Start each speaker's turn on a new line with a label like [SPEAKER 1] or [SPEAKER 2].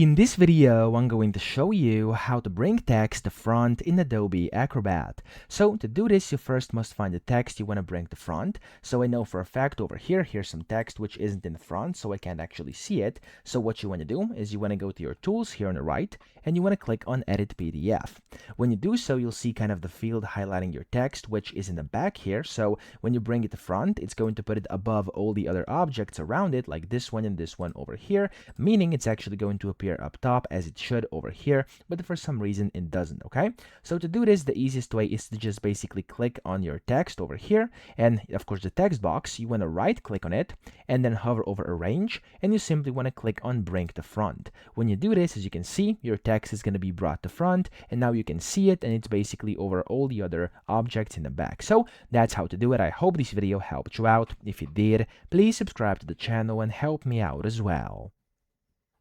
[SPEAKER 1] In this video, I'm going to show you how to bring text to front in Adobe Acrobat. So to do this, you first must find the text you want to bring to front. So I know for a fact over here, here's some text which isn't in the front, so I can't actually see it. So what you want to do is you want to go to your tools here on the right, and you want to click on Edit PDF. When you do so, you'll see kind of the field highlighting your text, which is in the back here. So when you bring it to front, it's going to put it above all the other objects around it, like this one and this one over here, meaning it's actually going to appear up top as it should over here, but for some reason it doesn't. Okay, so to do this, the easiest way is to just basically click on your text over here, and of course the text box, you want to right click on it and then hover over arrange, and you simply want to click on bring to front. When you do this, as you can see, your text is going to be brought to front, and now you can see it, and it's basically over all the other objects in the back. So that's how to do it. I hope this video helped you out. If it did, please subscribe to the channel and help me out as well.